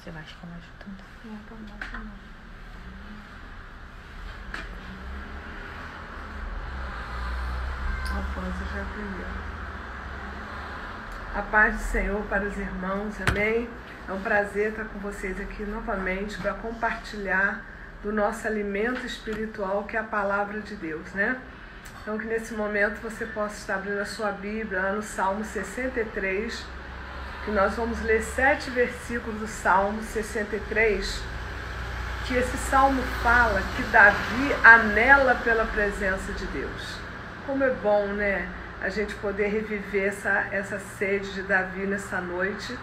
Você vai ficar me ajudando? Não, tô não. Alfonso já aprendeu. A paz do Senhor para os irmãos, amém? É um prazer estar com vocês aqui novamente para compartilhar do nosso alimento espiritual, que é a palavra de Deus, né? Então, que nesse momento você possa estar abrindo a sua Bíblia lá no Salmo 63, que nós vamos ler 7 versículos do Salmo 63, que esse salmo fala que Davi anela pela presença de Deus. Como é bom, né, a gente poder reviver essa sede de Davi nessa noite,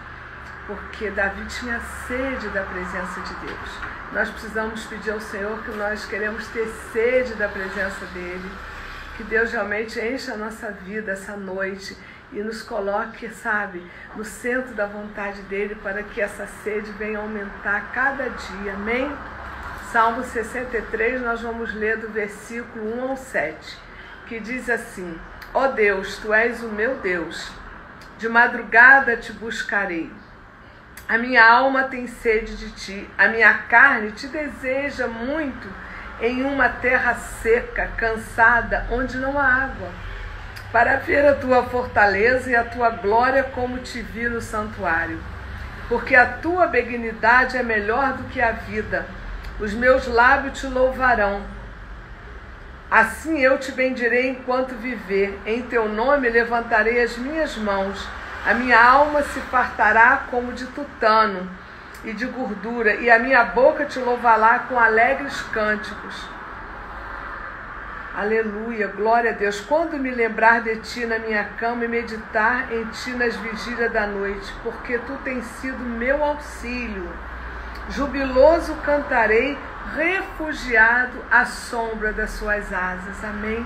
porque Davi tinha sede da presença de Deus. Nós precisamos pedir ao Senhor que nós queremos ter sede da presença dEle, que Deus realmente encha a nossa vida essa noite e nos coloque, sabe, no centro da vontade dEle, para que essa sede venha aumentar cada dia, amém? Salmo 63, nós vamos ler do versículo 1 ao 7, que diz assim: Ó Deus, Tu és o meu Deus, de madrugada te buscarei. A minha alma tem sede de Ti, a minha carne te deseja muito em uma terra seca, cansada, onde não há água, para ver a Tua fortaleza e a Tua glória como te vi no santuário. Porque a Tua benignidade é melhor do que a vida, os meus lábios te louvarão. Assim eu te bendirei enquanto viver, em Teu nome levantarei as minhas mãos. A minha alma se fartará como de tutano e de gordura, e a minha boca te louvará com alegres cânticos. Aleluia, glória a Deus. Quando me lembrar de Ti na minha cama e meditar em Ti nas vigílias da noite, porque Tu tens sido meu auxílio. Jubiloso cantarei, refugiado à sombra das Suas asas. Amém.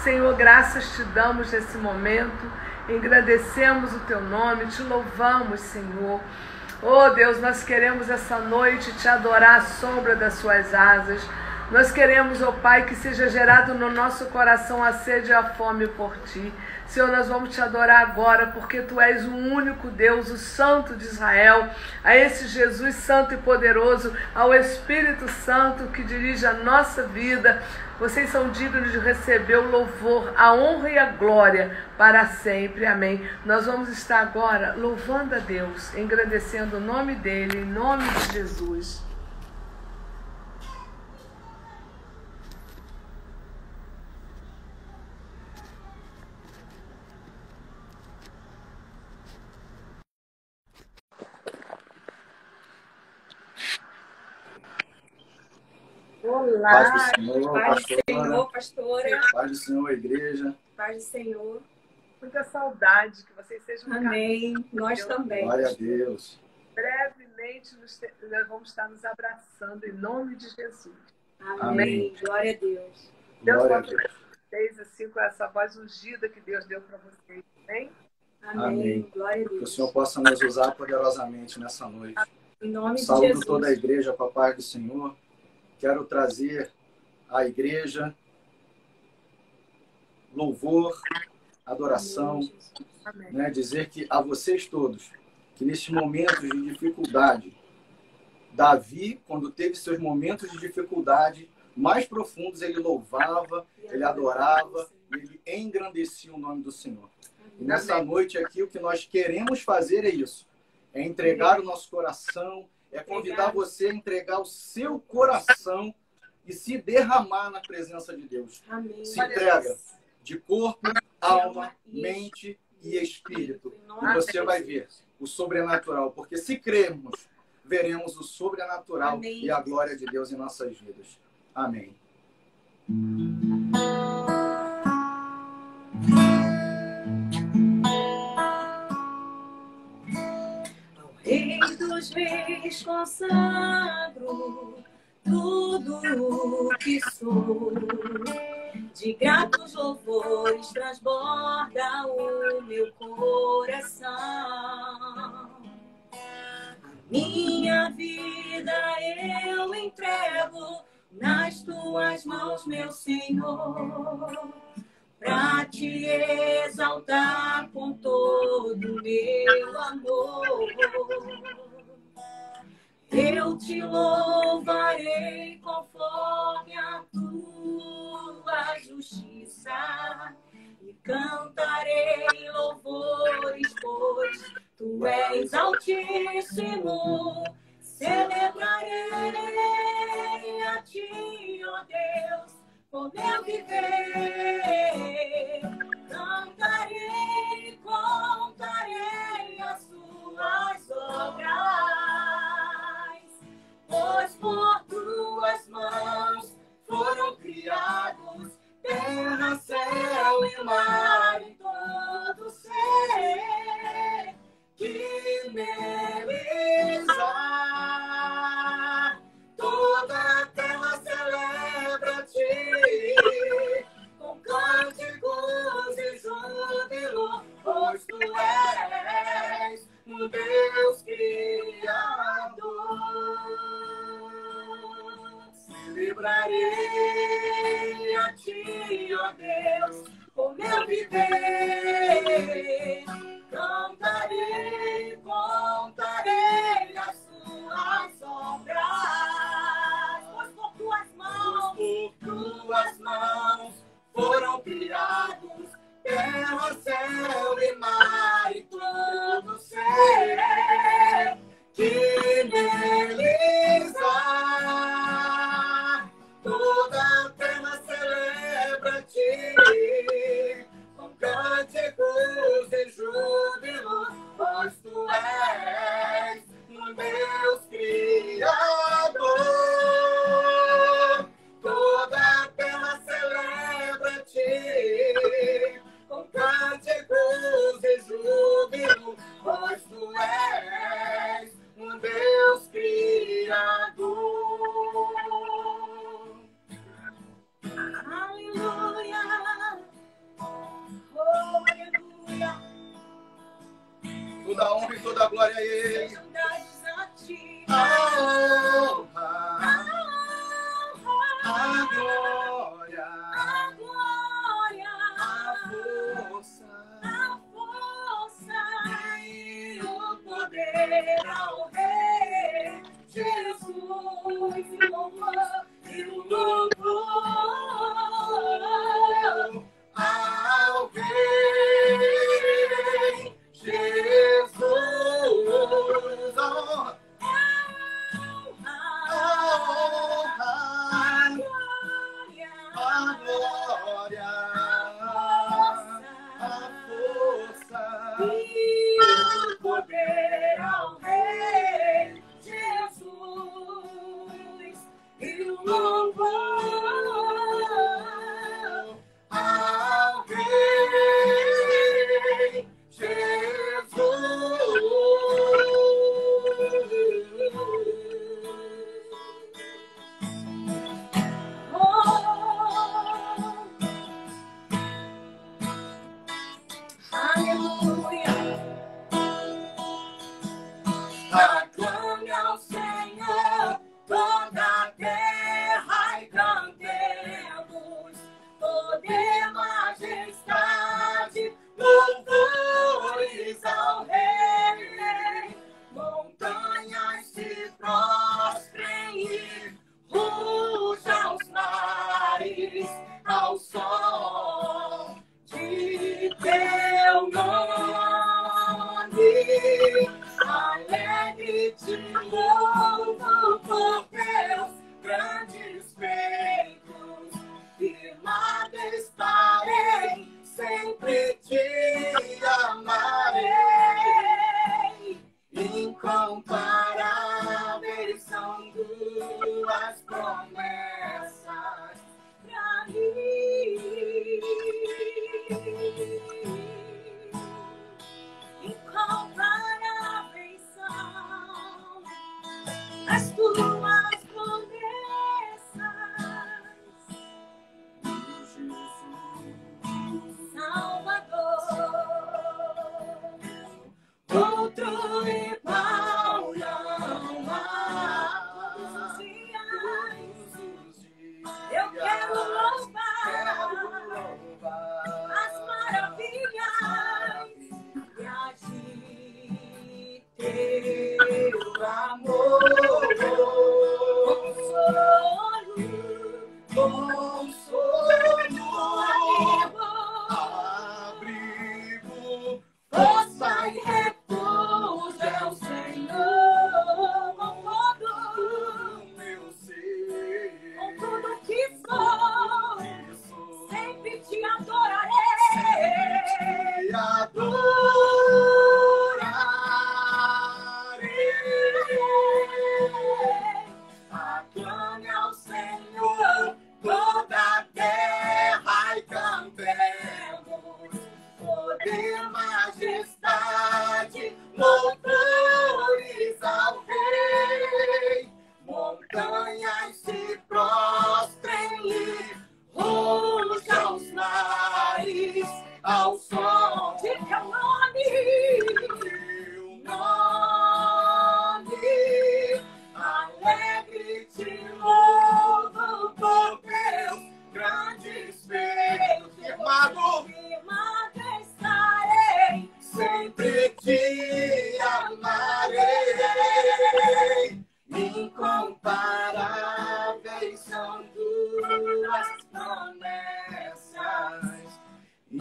Senhor, graças Te damos nesse momento, engrandecemos o Teu nome, Te louvamos, Senhor. Oh Deus, nós queremos essa noite Te adorar à sombra das Suas asas. Nós queremos, ó Pai, que seja gerado no nosso coração a sede e a fome por Ti. Senhor, nós vamos Te adorar agora, porque Tu és o único Deus, o Santo de Israel, a esse Jesus santo e poderoso, ao Espírito Santo que dirige a nossa vida. Vocês são dignos de receber o louvor, a honra e a glória para sempre. Amém. Nós vamos estar agora louvando a Deus, engrandecendo o nome dEle, em nome de Jesus. Olá, Paz do Senhor, Paz do Senhor, pastora. Paz do Senhor, igreja. Paz do Senhor. Muita saudade, que vocês sejam Amém. Nós também. Glória a Deus. Brevemente nós vamos estar nos abraçando em nome de Jesus. Amém. Amém. Glória a Deus. Deus Glória a abençoe Deus. vocês assim com essa voz ungida que Deus deu para vocês. Amém? Amém. Amém. Glória a Que o Deus. Senhor possa nos usar poderosamente nessa noite. Em nome de Saúdo Jesus. toda a igreja com a paz do Senhor. Quero trazer à igreja louvor, adoração, Amém, Jesus. Amém. né? Dizer que a vocês todos, que nesses momentos de dificuldade, Davi, quando teve seus momentos de dificuldade mais profundos, ele louvava, ele adorava, ele engrandecia o nome do Senhor. E nessa noite aqui, o que nós queremos fazer é isso. É entregar o nosso coração, é convidar você a entregar o seu coração e se derramar na presença de Deus. Amém. Se entrega de corpo, alma, mente e espírito. E você vai ver o sobrenatural. Porque se crermos, veremos o sobrenatural Amém. e a glória de Deus em nossas vidas. Amém. Rei dos reis consagro tudo o que sou, de gratos louvores transborda o meu coração. A minha vida eu entrego nas Tuas mãos, meu Senhor, pra Te exaltar com todo o meu amor. Eu te louvarei conforme a tua justiça e cantarei louvores, pois tu és altíssimo. Celebrarei a ti, ó Deus, por meu viver. Cantarei, contarei as tuas obras, pois por tuas mãos foram criados terra, céu e mar e todo ser que neles há. Toda a terra celebra-te com cânticos e júbilo, pois tu és um Deus Criador. Celebrarei a ti, ó Deus, com meu viver. Cantarei, contarei as tuas obras, pois por tuas mãos foram criados terra, céu e mar e todo ser que neles há. Toda a terra celebra-te com cânticos e júbilo, pois tu és um Deus Criador. Toda a terra celebra-te com cânticos e júbilo, pois tu és um Deus Criador. Aleluia, oh, aleluia. Toda a honra e toda a glória a Ele. Sejam dados a ti. A honra, a glória, A glória, a força a força e o poder ao Rei Jesus, e o louvor, e o louvor ao Rei Jesus. a honra, A honra, glória, a glória, a força e o poder ao Rei Jesus, e o louvor ao Rei aleluia. Aclame ao Senhor toda a terra e cantemos poder, majestade, louvores ao Rei. Montanhas se prostrem e rujam os mares ao som de teu nome. Alegre te louvo por teus grandes feitos, firmado estarei, sempre te amarei. Incomparáveis são tuas promessas pra mim. Incomparáveis são as tuas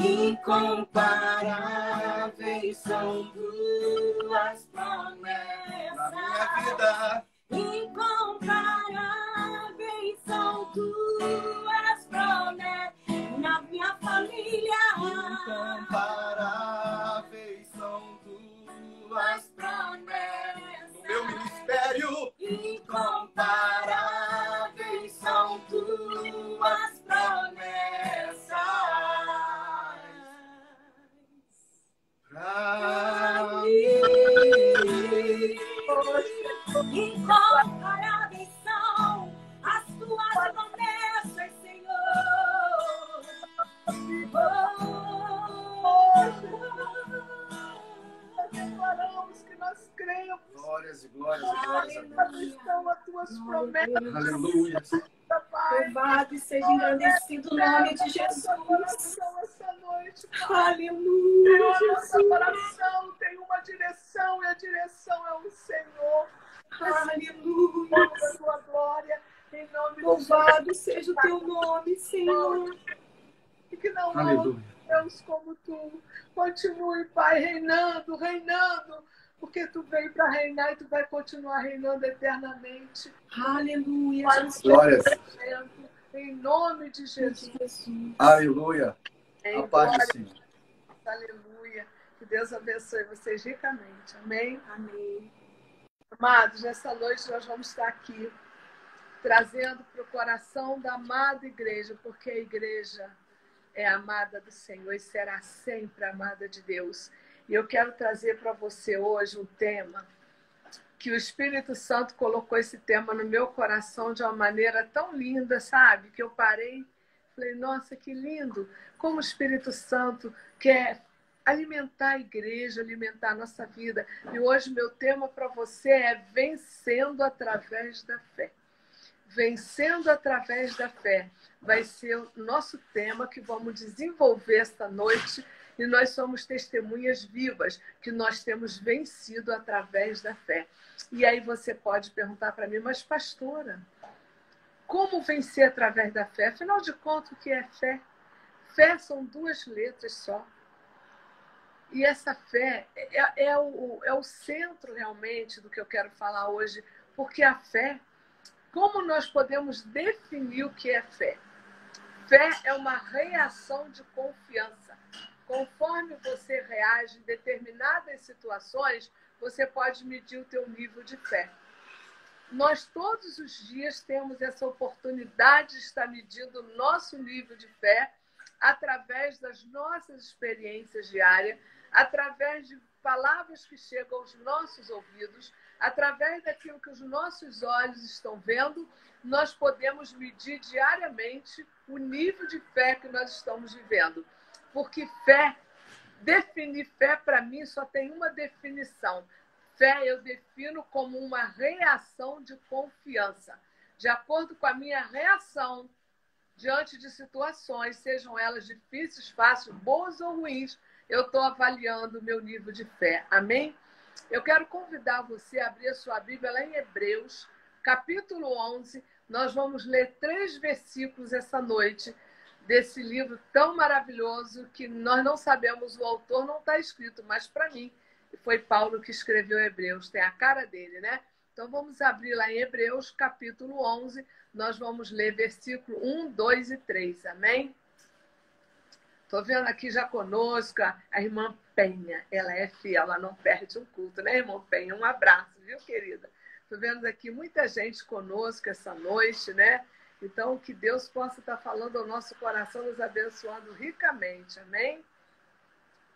Incomparáveis são tuas promessas. Na minha vida. Incomparáveis são tuas promessas. Na minha família. Incomparáveis são tuas promessas. no meu ministério. Incomparáveis são tuas promessas. Pra mim. Incomparáveis são as tuas promessas, Senhor. Declaramos que nós cremos. Glórias e glórias e glórias a Deus. Onde estão as tuas promessas, Aleluia. Pai? Louvado seja engrandecido o nome de Jesus. Essa noite, Aleluia, nossa Jesus. coração tem uma direção e a direção é o Senhor. Aleluia. A tua glória, em nome de Louvado seja o teu nome, Senhor. E que não há Aleluia. Deus como tu. Continue, Pai, reinando, reinando. Porque tu veio para reinar e tu vai continuar reinando eternamente. Aleluia, Jesus. Glórias. Em nome de Jesus. Aleluia. Em A paz do glória. Senhor. Aleluia. Que Deus abençoe vocês ricamente. Amém? Amém. Amados, nessa noite nós vamos estar aqui trazendo para o coração da amada igreja, porque a igreja é amada do Senhor e será sempre amada de Deus. E eu quero trazer para você hoje um tema que o Espírito Santo colocou esse tema no meu coração de uma maneira tão linda, sabe? Que eu parei, falei, nossa, que lindo! Como o Espírito Santo quer alimentar a igreja, alimentar a nossa vida. E hoje meu tema para você é vencendo através da fé. Vencendo através da fé vai ser o nosso tema que vamos desenvolver esta noite. E nós somos testemunhas vivas que nós temos vencido através da fé. E aí você pode perguntar para mim, mas pastora, como vencer através da fé? Afinal de contas, o que é fé? Fé são 2 letras só. E essa fé é o centro realmente do que eu quero falar hoje, porque a fé, como nós podemos definir o que é fé? Fé é uma reação de confiança. Conforme você reage em determinadas situações, você pode medir o teu nível de fé. Nós todos os dias temos essa oportunidade de estar medindo o nosso nível de fé através das nossas experiências diárias, através de palavras que chegam aos nossos ouvidos, através daquilo que os nossos olhos estão vendo, nós podemos medir diariamente o nível de fé que nós estamos vivendo. Porque fé, definir fé para mim só tem uma definição. Fé eu defino como uma reação de confiança. De acordo com a minha reação diante de situações, sejam elas difíceis, fáceis, boas ou ruins, eu estou avaliando o meu nível de fé. Amém? Eu quero convidar você a abrir a sua Bíblia lá em Hebreus, capítulo 11. Nós vamos ler 3 versículos essa noite desse livro tão maravilhoso que nós não sabemos, o autor não está escrito, mas para mim foi Paulo que escreveu Hebreus, tem a cara dele, né? Então vamos abrir lá em Hebreus, capítulo 11, nós vamos ler versículo 1, 2 e 3, amém? Estou vendo aqui já conosco a irmã Penha, ela é fiel, ela não perde um culto, né, irmã Penha? Um abraço, viu, querida? Estou vendo aqui muita gente conosco essa noite, né? Então, que Deus possa estar falando ao nosso coração, nos abençoando ricamente, amém?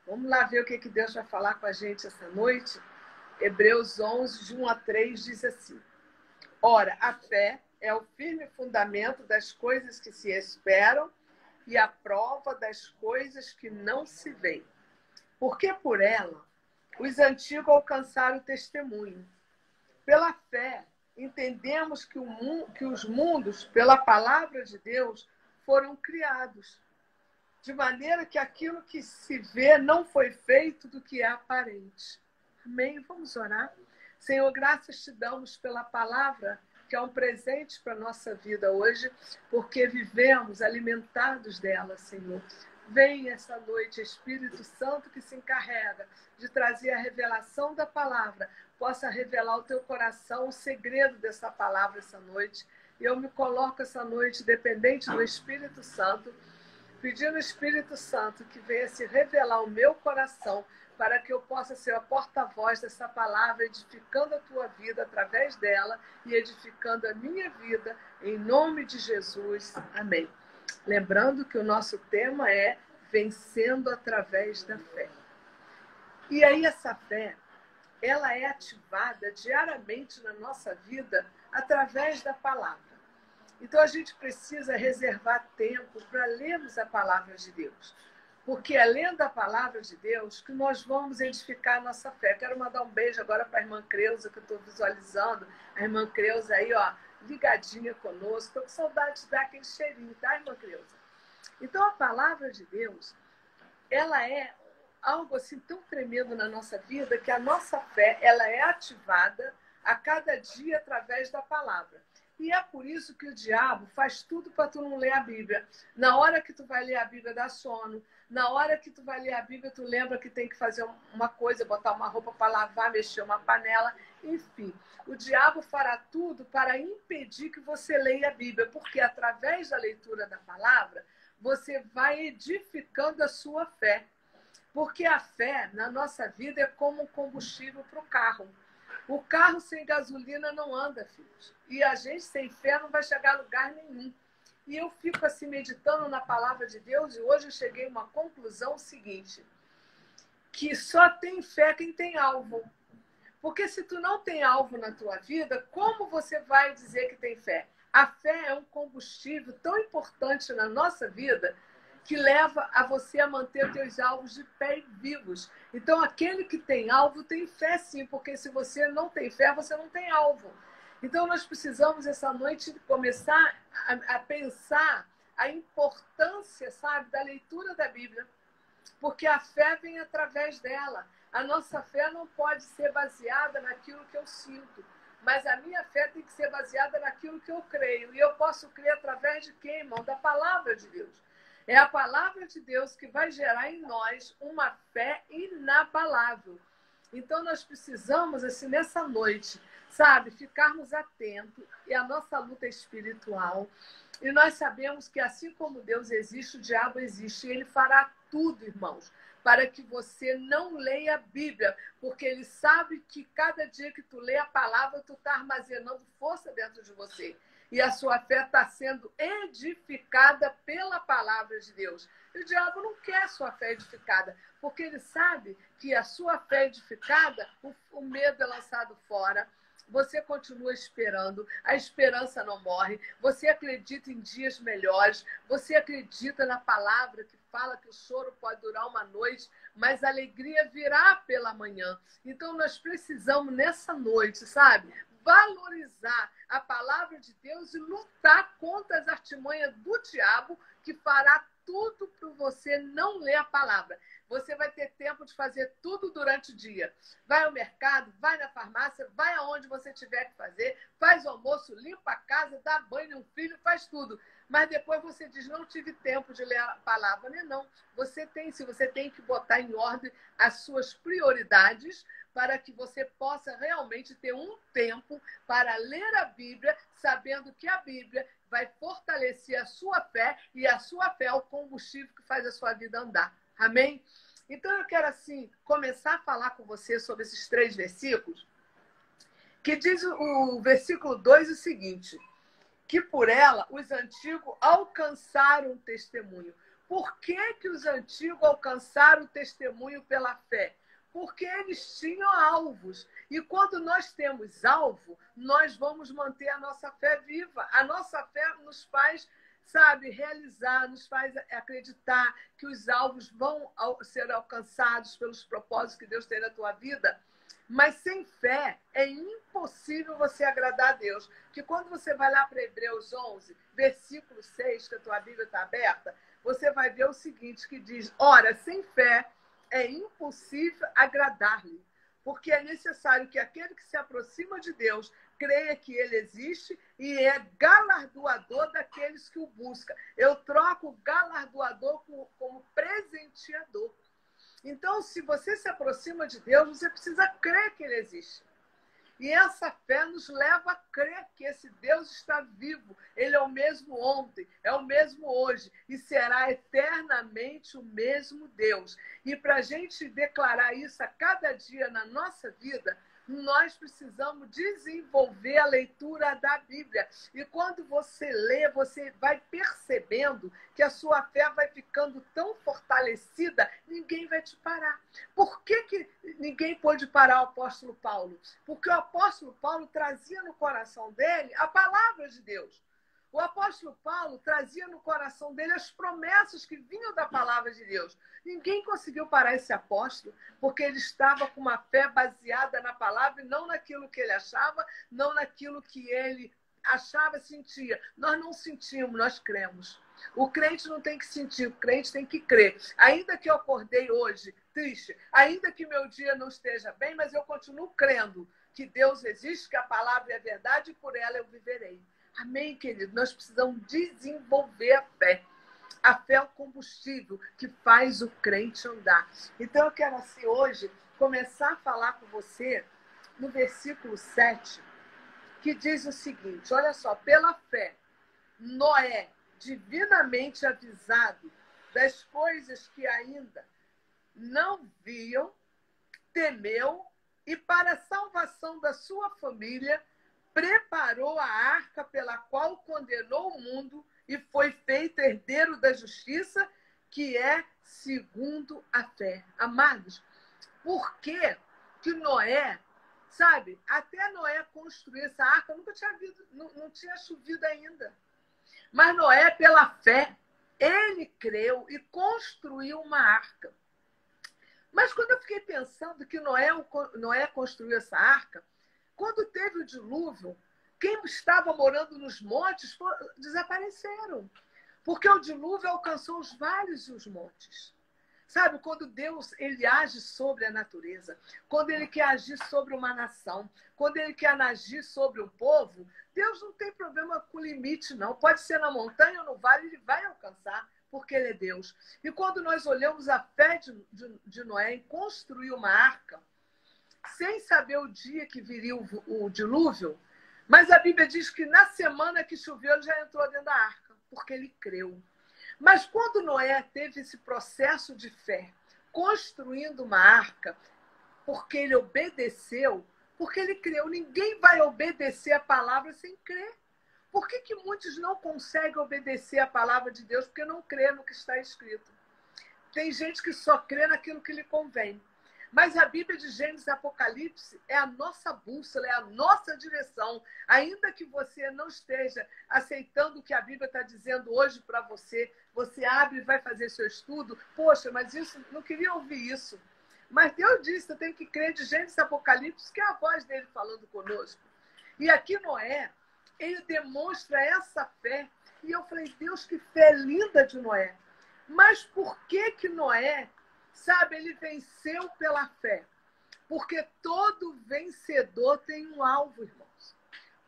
Vamos lá ver o que Deus vai falar com a gente essa noite. Hebreus 11, de 1 a 3, diz assim: Ora, a fé é o firme fundamento das coisas que se esperam e a prova das coisas que não se veem. Porque por ela os antigos alcançaram o testemunho. Pela fé, entendemos que os mundos, pela palavra de Deus, foram criados, de maneira que aquilo que se vê não foi feito do que é aparente. Amém? Vamos orar. Senhor, graças te damos pela palavra, que é um presente para a nossa vida hoje, porque vivemos alimentados dela, Senhor. Vem essa noite, Espírito Santo, que se encarrega de trazer a revelação da palavra, possa revelar ao teu coração o segredo dessa palavra essa noite. E eu me coloco essa noite dependente do Espírito Santo, pedindo ao Espírito Santo que venha se revelar ao meu coração, para que eu possa ser a porta-voz dessa palavra, edificando a tua vida através dela e edificando a minha vida, em nome de Jesus. Amém. Lembrando que o nosso tema é vencendo através da fé. E aí essa fé, ela é ativada diariamente na nossa vida através da palavra. Então a gente precisa reservar tempo para lermos a palavra de Deus. Porque é lendo a palavra de Deus que nós vamos edificar a nossa fé. Quero mandar um beijo agora para a irmã Creuza, que eu estou visualizando. A irmã Creuza aí, ó, ligadinha conosco. Estou com saudade de dar aquele cheirinho, tá, irmã Creuza? Então, a palavra de Deus, ela é algo assim tão tremendo na nossa vida que a nossa fé, ela é ativada a cada dia através da palavra. E é por isso que o diabo faz tudo para tu não ler a Bíblia. Na hora que tu vai ler a Bíblia, dá sono. Na hora que tu vai ler a Bíblia, tu lembra que tem que fazer uma coisa, botar uma roupa para lavar, mexer uma panela. Enfim, o diabo fará tudo para impedir que você leia a Bíblia. Porque através da leitura da palavra, você vai edificando a sua fé. Porque a fé, na nossa vida, é como um combustível para o carro. O carro sem gasolina não anda, filhos. E a gente sem fé não vai chegar a lugar nenhum. E eu fico assim meditando na palavra de Deus e hoje eu cheguei a uma conclusão seguinte, que só tem fé quem tem alvo. Porque se tu não tem alvo na tua vida, como você vai dizer que tem fé? A fé é um combustível tão importante na nossa vida que leva a você a manter teus alvos de pé e vivos. Então, aquele que tem alvo tem fé sim, porque se você não tem fé, você não tem alvo. Então, nós precisamos, essa noite, começar a pensar a importância, sabe, da leitura da Bíblia. Porque a fé vem através dela. A nossa fé não pode ser baseada naquilo que eu sinto, mas a minha fé tem que ser baseada naquilo que eu creio. E eu posso crer através de quem, irmão? Da palavra de Deus. É a palavra de Deus que vai gerar em nós uma fé inabalável. Então, nós precisamos, assim, nessa noite, sabe, ficarmos atentos. E a nossa luta é espiritual. E nós sabemos que, assim como Deus existe, o diabo existe. E ele fará tudo, irmãos, para que você não leia a Bíblia. Porque ele sabe que cada dia que tu lê a palavra, tu está armazenando força dentro de você. E a sua fé está sendo edificada pela palavra de Deus. E o diabo não quer a sua fé edificada, porque ele sabe que a sua fé edificada, o medo é lançado fora. Você continua esperando, a esperança não morre. Você acredita em dias melhores, você acredita na palavra que fala que o choro pode durar uma noite, mas a alegria virá pela manhã. Então nós precisamos nessa noite, sabe, valorizar a palavra de Deus e lutar contra as artimanhas do diabo, que fará tudo para você não ler a palavra. Você vai ter tempo de fazer tudo durante o dia. Vai ao mercado, vai na farmácia, vai aonde você tiver que fazer, faz o almoço, limpa a casa, dá banho no filho, faz tudo. Mas depois você diz, não tive tempo de ler a palavra. Não, você tem, se você tem que botar em ordem as suas prioridades para que você possa realmente ter um tempo para ler a Bíblia, sabendo que a Bíblia vai fortalecer a sua fé e a sua fé é o combustível que faz a sua vida andar. Amém? Então eu quero assim começar a falar com você sobre esses 3 versículos, que diz o versículo 2 o seguinte, que por ela os antigos alcançaram o testemunho. Por que que os antigos alcançaram o testemunho pela fé? Porque eles tinham alvos. E quando nós temos alvo, nós vamos manter a nossa fé viva. A nossa fé nos faz, sabe, realizar, nos faz acreditar que os alvos vão ser alcançados pelos propósitos que Deus tem na tua vida. Mas sem fé é impossível você agradar a Deus. Porque quando você vai lá para Hebreus 11, versículo 6, que a tua Bíblia está aberta, você vai ver o seguinte, que diz, ora, sem fé é impossível agradar-lhe, porque é necessário que aquele que se aproxima de Deus creia que ele existe e é galardoador daqueles que o buscam. Eu troco galardoador como você se aproxima de Deus, você precisa crer que Ele existe. E essa fé nos leva a crer que esse Deus está vivo. Ele é o mesmo ontem, é o mesmo hoje e será eternamente o mesmo Deus. E para a gente declarar isso a cada dia na nossa vida, nós precisamos desenvolver a leitura da Bíblia. E quando você lê, você vai percebendo que a sua fé vai ficando tão fortalecida, ninguém vai te parar. Por que ninguém pôde parar o apóstolo Paulo? Porque o apóstolo Paulo trazia no coração dele a palavra de Deus. O apóstolo Paulo trazia no coração dele as promessas que vinham da palavra de Deus. Ninguém conseguiu parar esse apóstolo, porque ele estava com uma fé baseada na palavra e não naquilo que ele achava, não naquilo que ele achava, sentia. Nós não sentimos, nós cremos. O crente não tem que sentir, o crente tem que crer. Ainda que eu acordei hoje triste, ainda que meu dia não esteja bem, mas eu continuo crendo que Deus existe, que a palavra é verdade e por ela eu viverei. Amém, querido? Nós precisamos desenvolver a fé. A fé é o combustível que faz o crente andar. Então, eu quero, assim, hoje, começar a falar com você no versículo 7, que diz o seguinte, olha só, pela fé, Noé, divinamente avisado das coisas que ainda não viam, temeu e, para a salvação da sua família, preparou a arca pela qual condenou o mundo e foi feito herdeiro da justiça, que é segundo a fé. Amados, por que Noé, sabe, até Noé construir essa arca, nunca tinha havido, não tinha chovido ainda. Mas Noé, pela fé, ele creu e construiu uma arca. Mas quando eu fiquei pensando que Noé construiu essa arca, quando teve o dilúvio, quem estava morando nos montes desapareceram. Porque o dilúvio alcançou os vales e os montes. Sabe, quando Deus ele age sobre a natureza, quando ele quer agir sobre uma nação, quando ele quer agir sobre um povo, Deus não tem problema com limite, não. Pode ser na montanha ou no vale, ele vai alcançar, porque ele é Deus. E quando nós olhamos a fé de Noé em construir uma arca, sem saber o dia que viria o dilúvio, mas a Bíblia diz que na semana que choveu ele já entrou dentro da arca, porque ele creu. Mas quando Noé teve esse processo de fé, construindo uma arca, porque ele obedeceu, porque ele creu, ninguém vai obedecer a palavra sem crer. Por que muitos não conseguem obedecer a palavra de Deus? Porque não crê no que está escrito. Tem gente que só crê naquilo que lhe convém. Mas a Bíblia de Gênesis e Apocalipse é a nossa bússola, é a nossa direção. Ainda que você não esteja aceitando o que a Bíblia está dizendo hoje para você, você abre e vai fazer seu estudo. Poxa, mas isso, não queria ouvir isso. Mas Deus disse, eu tenho que crer de Gênesis e Apocalipse, que é a voz dele falando conosco. E aqui Noé, ele demonstra essa fé. E eu falei, Deus, que fé linda de Noé. Mas por que Noé, sabe, ele venceu pela fé? Porque todo vencedor tem um alvo, irmãos.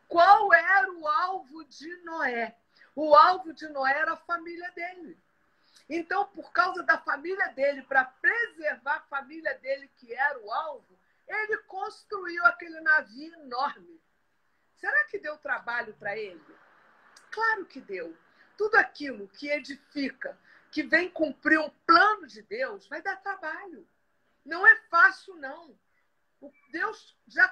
Qual era o alvo de Noé? O alvo de Noé era a família dele. Então, por causa da família dele, para preservar a família dele, que era o alvo, ele construiu aquele navio enorme. Será que deu trabalho para ele? Claro que deu. Tudo aquilo que edifica, que vem cumprir um plano de Deus, vai dar trabalho. Não é fácil, não. Deus já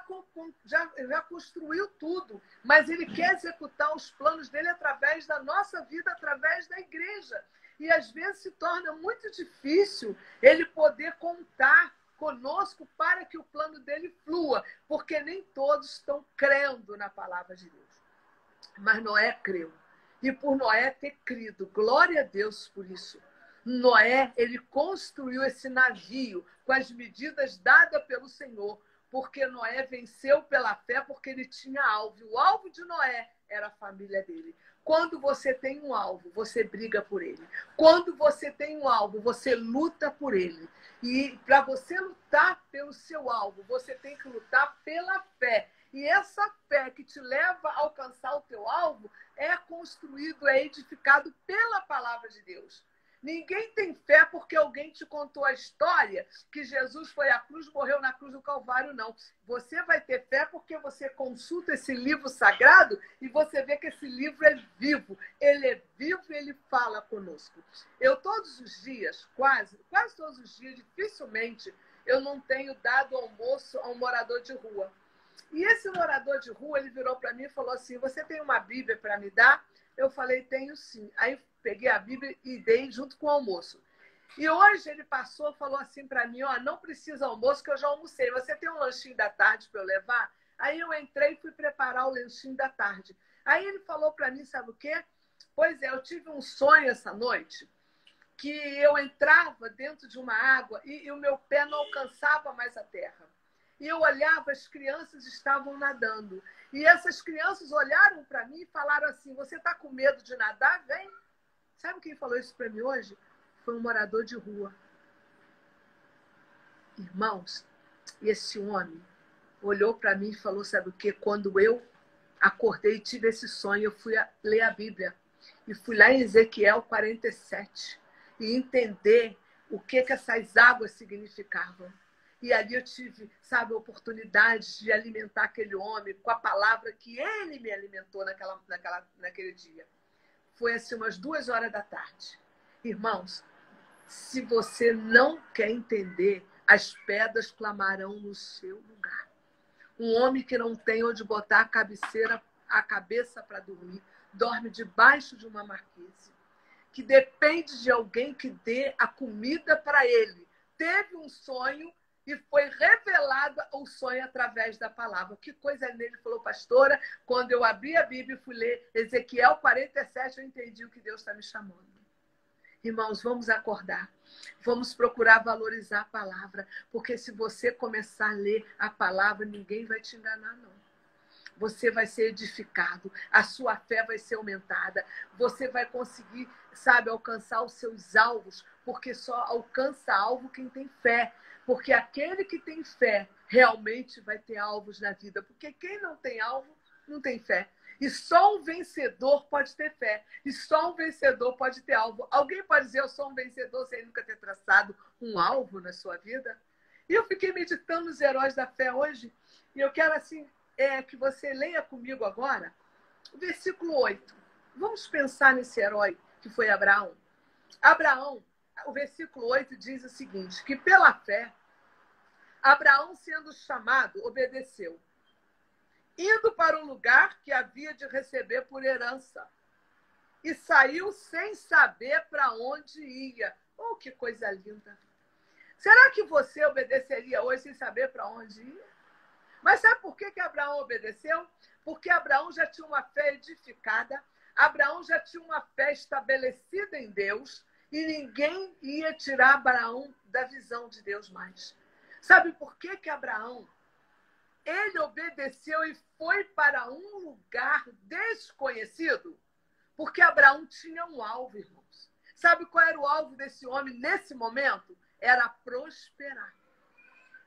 construiu tudo, mas ele quer executar os planos dele através da nossa vida, através da igreja. E às vezes se torna muito difícil ele poder contar conosco para que o plano dele flua, porque nem todos estão crendo na palavra de Deus. Mas Noé creu. E por Noé ter crido, glória a Deus por isso. Noé, ele construiu esse navio com as medidas dadas pelo Senhor, porque Noé venceu pela fé, porque ele tinha alvo. E o alvo de Noé era a família dele. Quando você tem um alvo, você briga por ele. Quando você tem um alvo, você luta por ele. E para você lutar pelo seu alvo, você tem que lutar pela fé. E essa fé que te leva a alcançar o teu alvo é construído, é edificado pela palavra de Deus. Ninguém tem fé porque alguém te contou a história que Jesus foi à cruz, morreu na cruz do Calvário, não. Você vai ter fé porque você consulta esse livro sagrado e você vê que esse livro é vivo. Ele é vivo e ele fala conosco. Eu todos os dias, quase todos os dias, dificilmente, eu não tenho dado almoço a um morador de rua. E esse morador de rua, ele virou para mim e falou assim, você tem uma Bíblia para me dar? Eu falei, tenho sim. Aí peguei a Bíblia e dei junto com o almoço. E hoje ele passou, falou assim para mim, ó, não precisa almoço que eu já almocei. Você tem um lanchinho da tarde para eu levar? Aí eu entrei e fui preparar o lanchinho da tarde. Aí ele falou para mim, sabe o quê? Pois é, eu tive um sonho essa noite que eu entrava dentro de uma água e o meu pé não alcançava mais a terra. E eu olhava, as crianças estavam nadando. E essas crianças olharam para mim e falaram assim, você está com medo de nadar? Vem. Sabe quem falou isso para mim hoje? Foi um morador de rua. Irmãos, esse homem olhou para mim e falou, sabe o quê? Quando eu acordei e tive esse sonho, eu fui ler a Bíblia. E fui lá em Ezequiel 47 e entender o que essas águas significavam. E ali eu tive, sabe, a oportunidade de alimentar aquele homem com a palavra que ele me alimentou naquele dia. Foi assim umas 2 horas da tarde. Irmãos, se você não quer entender, as pedras clamarão no seu lugar. Um homem que não tem onde botar a cabeça para dormir, dorme debaixo de uma marquise, que depende de alguém que dê a comida para ele. Teve um sonho e foi revelado o sonho através da palavra. Que coisa linda. Ele falou, pastora, quando eu abri a Bíblia e fui ler Ezequiel 47, eu entendi o que Deus está me chamando. Irmãos, vamos acordar. Vamos procurar valorizar a palavra. Porque se você começar a ler a palavra, ninguém vai te enganar, não. Você vai ser edificado. A sua fé vai ser aumentada. Você vai conseguir, sabe, alcançar os seus alvos. Porque só alcança alvo quem tem fé. Porque aquele que tem fé realmente vai ter alvos na vida. Porque quem não tem alvo, não tem fé. E só um vencedor pode ter fé. E só um vencedor pode ter alvo. Alguém pode dizer, eu sou um vencedor sem nunca ter traçado um alvo na sua vida? E eu fiquei meditando nos heróis da fé hoje. E eu quero, assim, que você leia comigo agora o versículo 8. Vamos pensar nesse herói que foi Abraão. Abraão, o versículo 8 diz o seguinte, que pela fé, Abraão, sendo chamado, obedeceu, indo para um lugar que havia de receber por herança. E saiu sem saber para onde ia. Oh, que coisa linda! Será que você obedeceria hoje sem saber para onde ia? Mas sabe por que Abraão obedeceu? Porque Abraão já tinha uma fé edificada, Abraão já tinha uma fé estabelecida em Deus, e ninguém ia tirar Abraão da visão de Deus mais. Sabe por que Abraão, ele obedeceu e foi para um lugar desconhecido? Porque Abraão tinha um alvo, irmãos. Sabe qual era o alvo desse homem nesse momento? Era prosperar.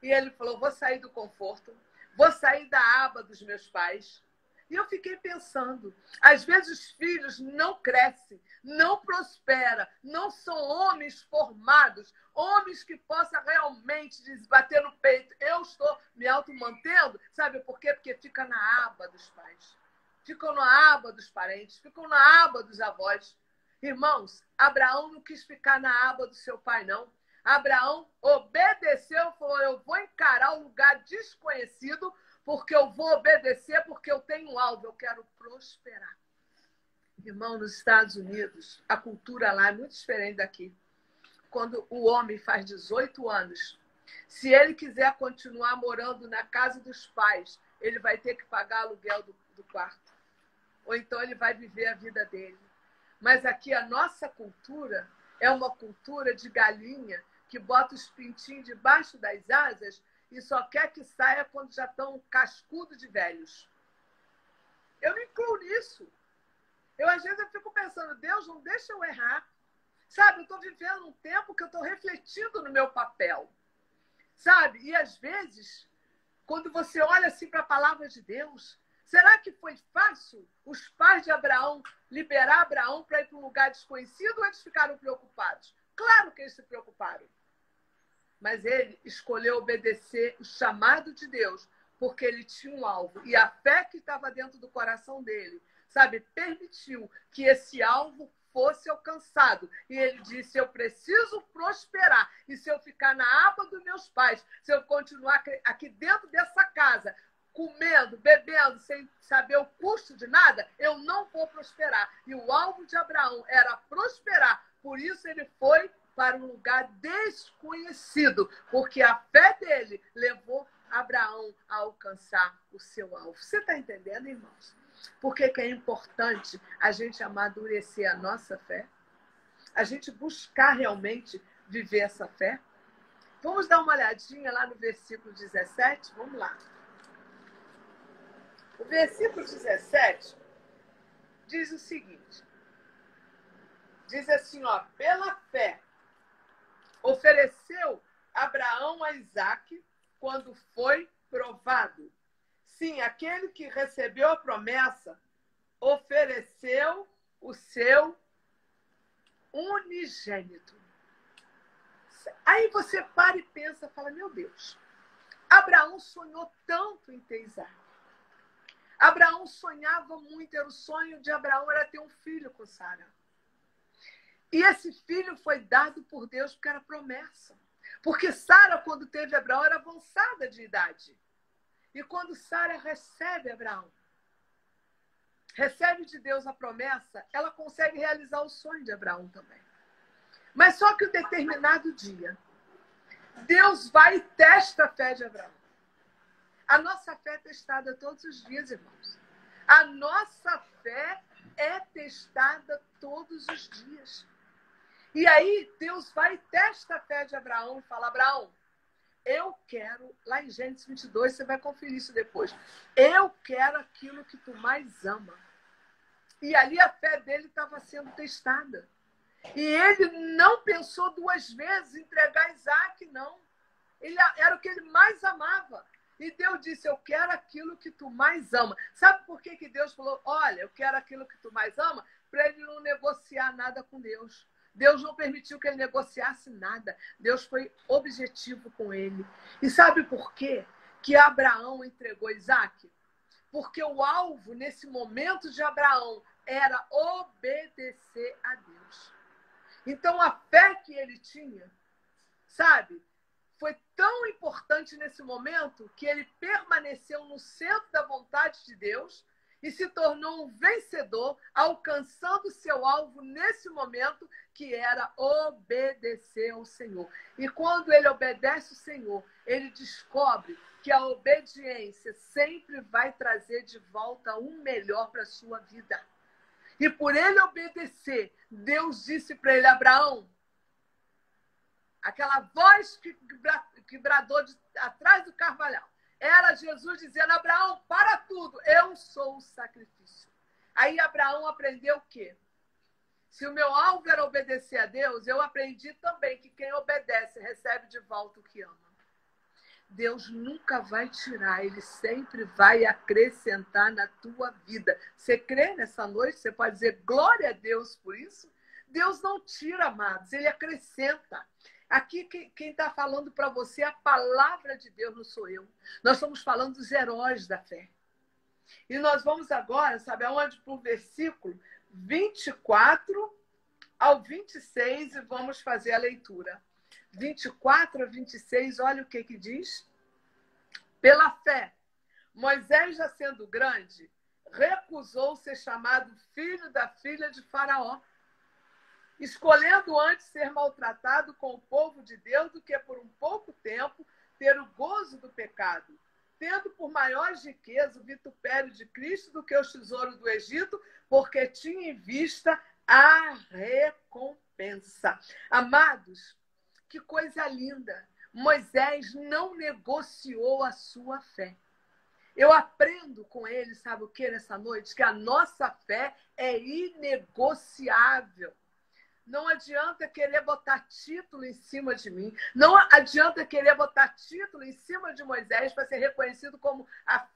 E ele falou, vou sair do conforto, vou sair da aba dos meus pais. E eu fiquei pensando, às vezes os filhos não crescem, não prosperam, não são homens formados, homens que possam realmente bater no peito. Eu estou me automantendo, sabe por quê? Porque fica na aba dos pais, ficam na aba dos parentes, ficam na aba dos avós. Irmãos, Abraão não quis ficar na aba do seu pai, não. Abraão obedeceu, falou, eu vou encarar um lugar desconhecido, porque eu vou obedecer, porque eu tenho um alvo, eu quero prosperar. Irmão, nos Estados Unidos, a cultura lá é muito diferente daqui. Quando o homem faz 18 anos, se ele quiser continuar morando na casa dos pais, ele vai ter que pagar aluguel do quarto. Ou então ele vai viver a vida dele. Mas aqui a nossa cultura é uma cultura de galinha que bota os pintinhos debaixo das asas e só quer que saia quando já estão cascudos de velhos. Eu me incluo nisso. Às vezes, eu fico pensando, Deus, não deixa eu errar. Sabe, eu estou vivendo um tempo que eu estou refletindo no meu papel. Sabe? E, às vezes, quando você olha assim para a palavra de Deus, Será que foi fácil os pais de Abraão liberar Abraão para ir para um lugar desconhecido ou eles ficaram preocupados? Claro que eles se preocuparam. Mas ele escolheu obedecer o chamado de Deus, porque ele tinha um alvo. E a fé que estava dentro do coração dele, sabe, permitiu que esse alvo fosse alcançado. E ele disse, eu preciso prosperar. E se eu ficar na aba dos meus pais, se eu continuar aqui dentro dessa casa, comendo, bebendo, sem saber o custo de nada, eu não vou prosperar. E o alvo de Abraão era prosperar. Por isso ele foi para um lugar desconhecido, porque a fé dele levou Abraão a alcançar o seu alvo. Você está entendendo, irmãos? Por que é importante a gente amadurecer a nossa fé? A gente buscar realmente viver essa fé? Vamos dar uma olhadinha lá no versículo 17? Vamos lá. O versículo 17 diz o seguinte. Diz assim, ó, pela fé, ofereceu Abraão a Isaque quando foi provado. Sim, aquele que recebeu a promessa ofereceu o seu unigênito. Aí você para e pensa, fala, meu Deus, Abraão sonhou tanto em ter Isaque. Abraão sonhava muito, era o sonho de Abraão era ter um filho com Sara. E esse filho foi dado por Deus porque era promessa. Porque Sara, quando teve Abraão, era avançada de idade. E quando Sara recebe Abraão, recebe de Deus a promessa, ela consegue realizar o sonho de Abraão também. Mas só que um determinado dia, Deus vai e testa a fé de Abraão. A nossa fé é testada todos os dias, irmãos. A nossa fé é testada todos os dias. E aí, Deus vai e testa a fé de Abraão e fala, Abraão, eu quero, lá em Gênesis 22, você vai conferir isso depois, eu quero aquilo que tu mais ama. E ali a fé dele estava sendo testada. E ele não pensou duas vezes em entregar Isaque, não. Ele era o que ele mais amava. E Deus disse, eu quero aquilo que tu mais ama. Sabe por que Deus falou, olha, eu quero aquilo que tu mais ama? Para ele não negociar nada com Deus. Deus não permitiu que ele negociasse nada. Deus foi objetivo com ele. E sabe por quê que Abraão entregou Isaque? Porque o alvo, nesse momento de Abraão, era obedecer a Deus. Então, a fé que ele tinha, sabe, foi tão importante nesse momento que ele permaneceu no centro da vontade de Deus e se tornou um vencedor, alcançando seu alvo nesse momento, que era obedecer ao Senhor. E quando ele obedece ao Senhor, ele descobre que a obediência sempre vai trazer de volta o melhor para a sua vida. E por ele obedecer, Deus disse para ele, Abraão, aquela voz que bradou atrás do carvalhal, era Jesus dizendo, Abraão, para tudo, eu sou o sacrifício. Aí Abraão aprendeu o quê? Se o meu alvo era obedecer a Deus, eu aprendi também que quem obedece recebe de volta o que ama. Deus nunca vai tirar, ele sempre vai acrescentar na tua vida. Você crê nessa noite? Você pode dizer glória a Deus por isso? Deus não tira, amados, ele acrescenta. Aqui quem está falando para você é a palavra de Deus, não sou eu. Nós estamos falando dos heróis da fé. E nós vamos agora, sabe aonde? Para o versículo 24 ao 26 e vamos fazer a leitura. 24 a 26, olha o que diz. Pela fé, Moisés, já sendo grande, recusou ser chamado filho da filha de Faraó, escolhendo antes ser maltratado com o povo de Deus do que por um pouco tempo ter o gozo do pecado, tendo por maior riqueza o vitupério de Cristo do que os tesouros do Egito, porque tinha em vista a recompensa. Amados, que coisa linda! Moisés não negociou a sua fé. Eu aprendo com ele, sabe o que nessa noite? Que a nossa fé é inegociável. Não adianta querer botar título em cima de mim. Não adianta querer botar título em cima de Moisés para ser reconhecido como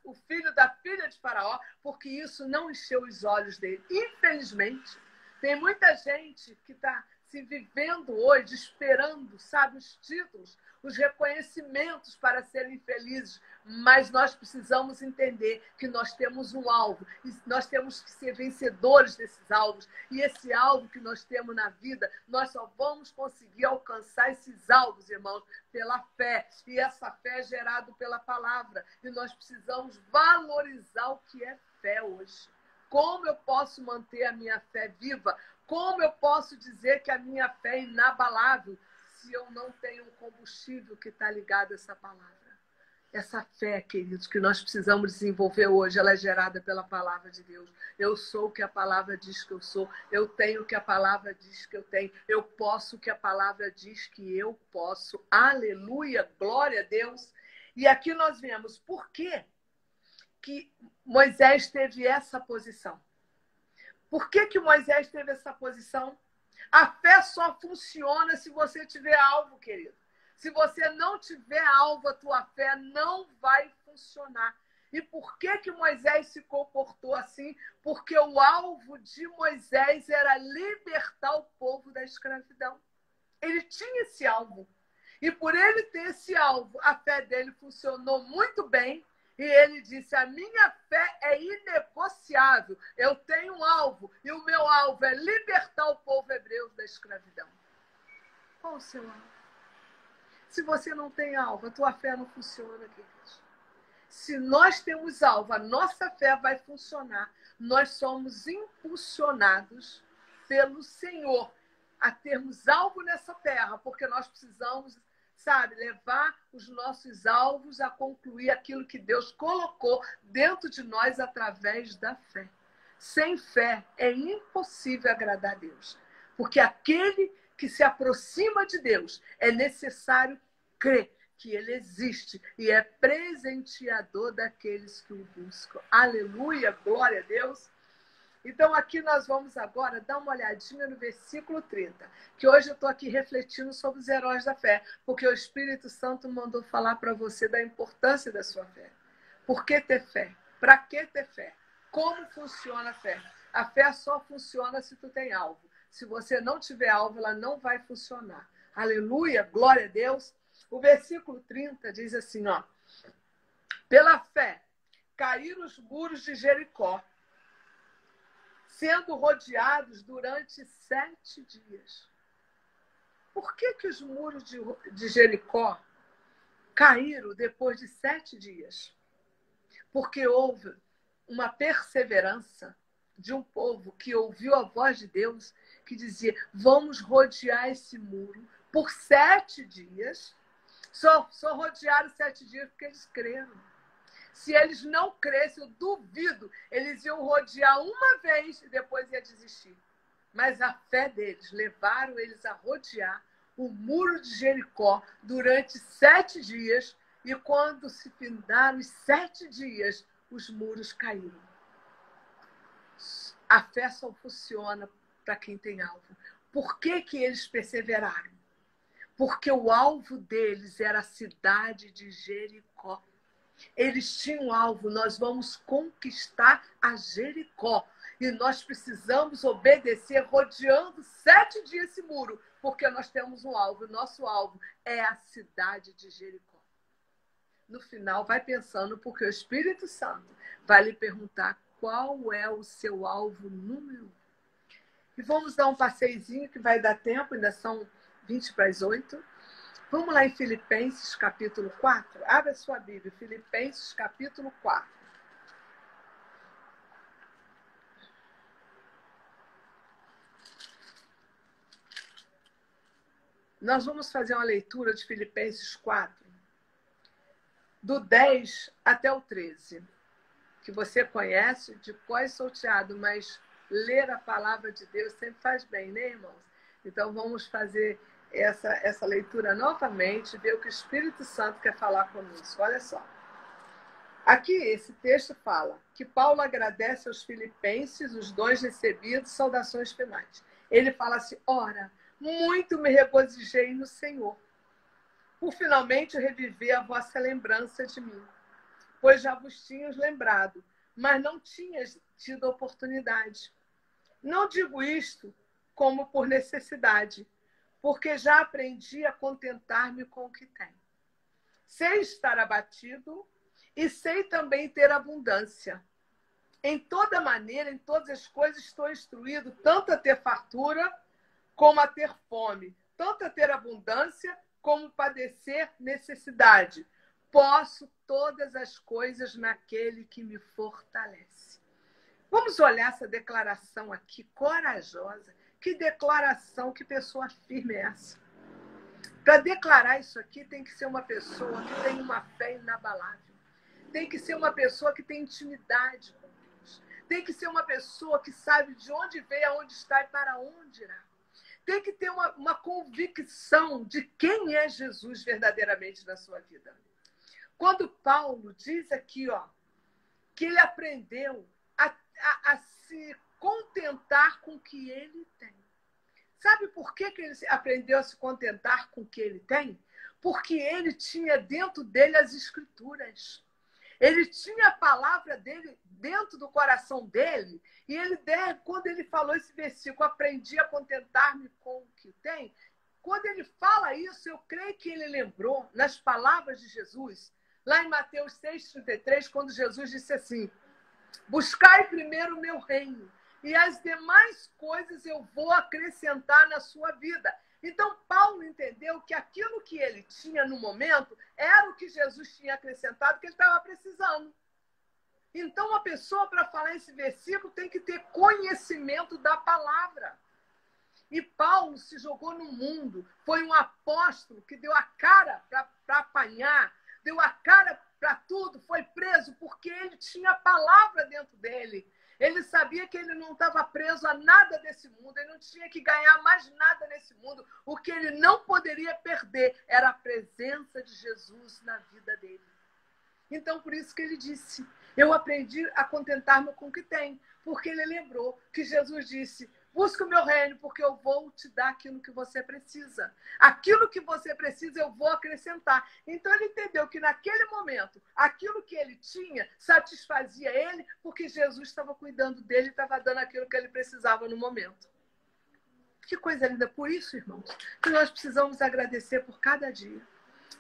o filho da filha de Faraó, porque isso não encheu os olhos dele. Infelizmente, tem muita gente que está se vivendo hoje, esperando, sabe, os títulos, os reconhecimentos para serem felizes. Mas nós precisamos entender que nós temos um alvo, e nós temos que ser vencedores desses alvos. E esse alvo que nós temos na vida, nós só vamos conseguir alcançar esses alvos, irmãos, pela fé. E essa fé é gerada pela palavra. E nós precisamos valorizar o que é fé hoje. Como eu posso manter a minha fé viva? Como eu posso dizer que a minha fé é inabalável se eu não tenho um combustível que está ligado a essa palavra? Essa fé, queridos, que nós precisamos desenvolver hoje, ela é gerada pela palavra de Deus. Eu sou o que a palavra diz que eu sou. Eu tenho o que a palavra diz que eu tenho. Eu posso o que a palavra diz que eu posso. Aleluia, glória a Deus. E aqui nós vemos por quê que Moisés teve essa posição. Por que Moisés teve essa posição? A fé só funciona se você tiver alvo, querido. Se você não tiver alvo, a tua fé não vai funcionar. E por que Moisés se comportou assim? Porque o alvo de Moisés era libertar o povo da escravidão. Ele tinha esse alvo. E por ele ter esse alvo, a fé dele funcionou muito bem. E ele disse, a minha fé é inegociável. Eu tenho um alvo. E o meu alvo é libertar o povo hebreu da escravidão. Qual o seu alvo? Se você não tem alvo, a tua fé não funciona, queridos. Se nós temos alvo, a nossa fé vai funcionar. Nós somos impulsionados pelo Senhor a termos alvo nessa terra, porque nós precisamos, sabe, levar os nossos alvos a concluir aquilo que Deus colocou dentro de nós através da fé. Sem fé é impossível agradar a Deus, porque aquele que se aproxima de Deus é necessário crer que Ele existe e é presenteador daqueles que o buscam. Aleluia, glória a Deus. Então, aqui nós vamos agora dar uma olhadinha no versículo 30, que hoje eu estou aqui refletindo sobre os heróis da fé, porque o Espírito Santo mandou falar para você da importância da sua fé. Por que ter fé? Para que ter fé? Como funciona a fé? A fé só funciona se tu tem alvo. Se você não tiver alvo, ela não vai funcionar. Aleluia, glória a Deus. O versículo 30 diz assim, ó. Pela fé, caíram os muros de Jericó, sendo rodeados durante 7 dias. Por que os muros de Jericó caíram depois de 7 dias? Porque houve uma perseverança de um povo que ouviu a voz de Deus, que dizia, vamos rodear esse muro por 7 dias. Só rodearam 7 dias porque eles creram. Se eles não crescem, eu duvido, eles iam rodear uma vez e depois ia desistir. Mas a fé deles levaram eles a rodear o muro de Jericó durante 7 dias. E quando se findaram os 7 dias, os muros caíram. A fé só funciona para quem tem alvo. Por que eles perseveraram? Porque o alvo deles era a cidade de Jericó. Eles tinham um alvo, nós vamos conquistar a Jericó. E nós precisamos obedecer rodeando 7 dias esse muro, porque nós temos um alvo. O nosso alvo é a cidade de Jericó. No final, vai pensando, porque o Espírito Santo vai lhe perguntar qual é o seu alvo número 1. E vamos dar um passeizinho que vai dar tempo, ainda são 20 para as 8. Vamos lá em Filipenses, capítulo 4. Abra sua Bíblia, Filipenses, capítulo 4. Nós vamos fazer uma leitura de Filipenses 4, do 10 até o 13, que você conhece de cor e salteado, mas ler a palavra de Deus sempre faz bem, né, irmãos? Então vamos fazer essa leitura novamente, ver o que o Espírito Santo quer falar conosco. Olha só. Aqui, esse texto fala que Paulo agradece aos filipenses os dons recebidos, saudações finais. Ele fala assim: ora, muito me regozijei no Senhor, por finalmente reviver a vossa lembrança de mim, pois já vos tinhas lembrado, mas não tinhas tido oportunidade. Não digo isto como por necessidade, porque já aprendi a contentar-me com o que tenho. Sei estar abatido e sei também ter abundância. Em toda maneira, em todas as coisas, estou instruído tanto a ter fartura como a ter fome, tanto a ter abundância como padecer necessidade. Posso todas as coisas naquele que me fortalece. Vamos olhar essa declaração aqui, corajosa. Que declaração, que pessoa firme é essa? Para declarar isso aqui, tem que ser uma pessoa que tem uma fé inabalável. Tem que ser uma pessoa que tem intimidade com Deus. Tem que ser uma pessoa que sabe de onde veio, aonde está e para onde irá. Tem que ter uma convicção de quem é Jesus verdadeiramente na sua vida. Quando Paulo diz aqui, que ele aprendeu a se contentar com o que ele tem. Sabe por que ele aprendeu a se contentar com o que ele tem? Porque ele tinha dentro dele as Escrituras. Ele tinha a palavra dele dentro do coração dele. E ele, quando ele falou esse versículo, aprendi a contentar-me com o que tem, quando ele fala isso, eu creio que ele lembrou nas palavras de Jesus, lá em Mateus 6,33, quando Jesus disse assim: buscai primeiro o meu reino, e as demais coisas eu vou acrescentar na sua vida. Então, Paulo entendeu que aquilo que ele tinha no momento era o que Jesus tinha acrescentado, que ele estava precisando. Então, a pessoa, para falar esse versículo, tem que ter conhecimento da palavra. E Paulo se jogou no mundo, foi um apóstolo que deu a cara para apanhar, deu a cara para tudo, foi preso porque ele tinha a palavra dentro dele. Ele sabia que ele não estava preso a nada desse mundo, ele não tinha que ganhar mais nada nesse mundo. O que ele não poderia perder era a presença de Jesus na vida dele. Então, por isso que ele disse: eu aprendi a contentar-me com o que tem, porque ele lembrou que Jesus disse: busca o meu reino, porque eu vou te dar aquilo que você precisa. Aquilo que você precisa, eu vou acrescentar. Então, ele entendeu que naquele momento, aquilo que ele tinha satisfazia ele, porque Jesus estava cuidando dele e estava dando aquilo que ele precisava no momento. Que coisa linda. Por isso, irmãos, que nós precisamos agradecer por cada dia.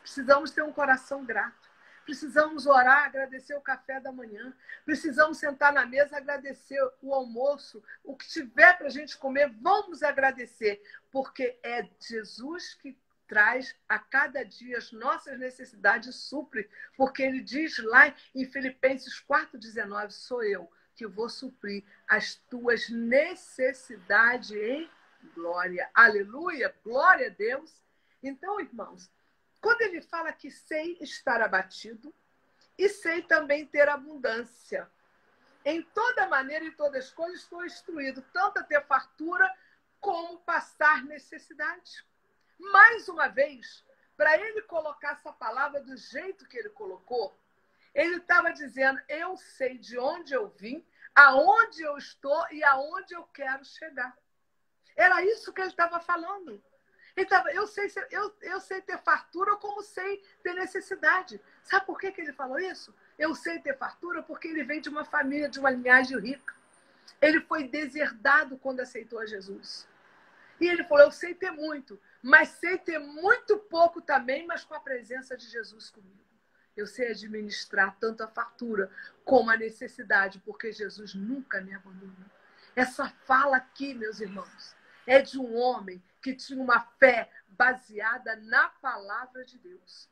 Precisamos ter um coração grato. Precisamos orar, agradecer o café da manhã. Precisamos sentar na mesa, agradecer o almoço. O que tiver para a gente comer, vamos agradecer. Porque é Jesus que traz a cada dia as nossas necessidades e supre. Porque ele diz lá em Filipenses 4,19, sou eu que vou suprir as tuas necessidades em glória. Aleluia, glória a Deus. Então, irmãos, quando ele fala que sei estar abatido e sei também ter abundância, em toda maneira e todas as coisas estou instruído, tanto a ter fartura como passar necessidade. Mais uma vez, para ele colocar essa palavra do jeito que ele colocou, ele estava dizendo: eu sei de onde eu vim, aonde eu estou e aonde eu quero chegar. Era isso que ele estava falando. Eu sei ter fartura como sei ter necessidade. Sabe por que ele falou isso? Eu sei ter fartura porque ele vem de uma família, de uma linhagem rica. Ele foi deserdado quando aceitou a Jesus. E ele falou: eu sei ter muito, mas sei ter muito pouco também, mas com a presença de Jesus comigo. Eu sei administrar tanto a fartura como a necessidade, porque Jesus nunca me abandona. Essa fala aqui, meus irmãos, é de um homem que tinha uma fé baseada na palavra de Deus.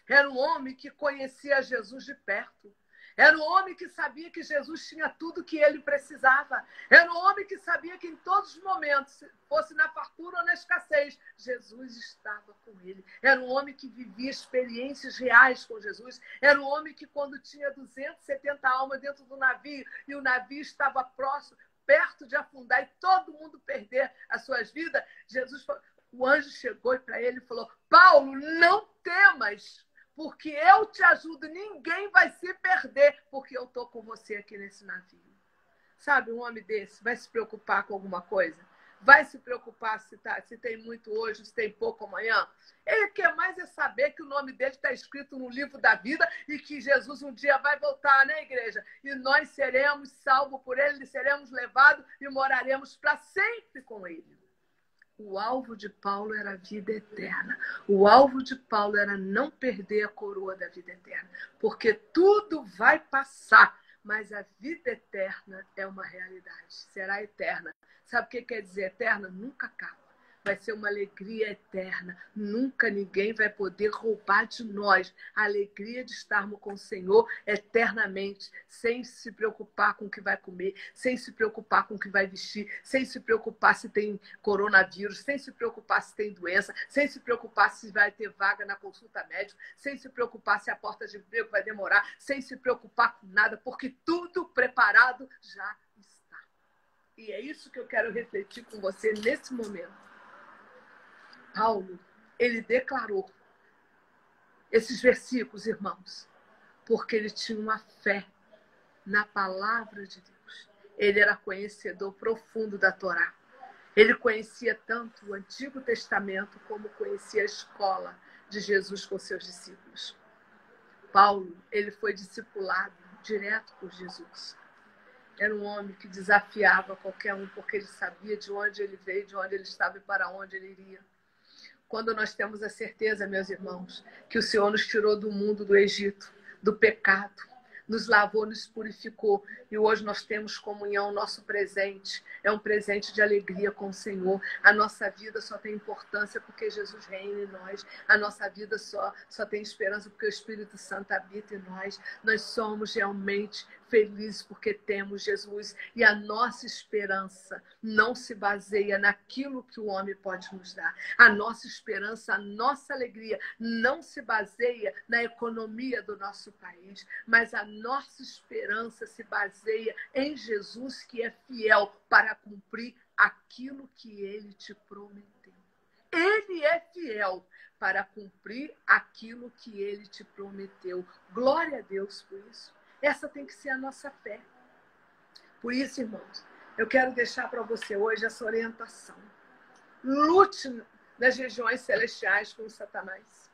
Era um homem que conhecia Jesus de perto. Era um homem que sabia que Jesus tinha tudo que ele precisava. Era um homem que sabia que em todos os momentos, fosse na fartura ou na escassez, Jesus estava com ele. Era um homem que vivia experiências reais com Jesus. Era um homem que, quando tinha 270 almas dentro do navio e o navio estava próximo, perto de afundar e todo mundo perder as suas vidas, o anjo chegou para ele e falou: Paulo, não temas, porque eu te ajudo, ninguém vai se perder, porque eu estou com você aqui nesse navio. Sabe, um homem desse vai se preocupar com alguma coisa? Vai se preocupar se tem muito hoje, se tem pouco amanhã? Ele quer mais é saber que o nome dele está escrito no livro da vida e que Jesus um dia vai voltar, né, igreja? E nós seremos salvos por ele, seremos levados e moraremos para sempre com ele. O alvo de Paulo era a vida eterna. O alvo de Paulo era não perder a coroa da vida eterna. Porque tudo vai passar, mas a vida eterna é uma realidade. Será eterna. Sabe o que quer dizer eterna? Nunca acaba. Vai ser uma alegria eterna. Nunca ninguém vai poder roubar de nós a alegria de estarmos com o Senhor eternamente, sem se preocupar com o que vai comer, sem se preocupar com o que vai vestir, sem se preocupar se tem coronavírus, sem se preocupar se tem doença, sem se preocupar se vai ter vaga na consulta médica, sem se preocupar se a porta de emprego vai demorar, sem se preocupar com nada, porque tudo preparado já está. E é isso que eu quero refletir com você nesse momento. Paulo, ele declarou esses versículos, irmãos, porque ele tinha uma fé na palavra de Deus. Ele era conhecedor profundo da Torá. Ele conhecia tanto o Antigo Testamento como conhecia a escola de Jesus com seus discípulos. Paulo, ele foi discipulado direto por Jesus. Era um homem que desafiava qualquer um, porque ele sabia de onde ele veio, de onde ele estava e para onde ele iria. Quando nós temos a certeza, meus irmãos, que o Senhor nos tirou do mundo do Egito, do pecado, nos lavou, nos purificou, e hoje nós temos comunhão, nosso presente é um presente de alegria com o Senhor. A nossa vida só tem importância porque Jesus reina em nós. A nossa vida só tem esperança porque o Espírito Santo habita em nós. Nós somos realmente felizes porque temos Jesus, e a nossa esperança não se baseia naquilo que o homem pode nos dar. A nossa esperança, a nossa alegria não se baseia na economia do nosso país, mas a nossa esperança se baseia em Jesus, que é fiel para cumprir aquilo que ele te prometeu. Ele é fiel para cumprir aquilo que ele te prometeu. Glória a Deus por isso. Essa tem que ser a nossa fé. Por isso, irmãos, eu quero deixar para você hoje essa orientação. Lute nas regiões celestiais com Satanás.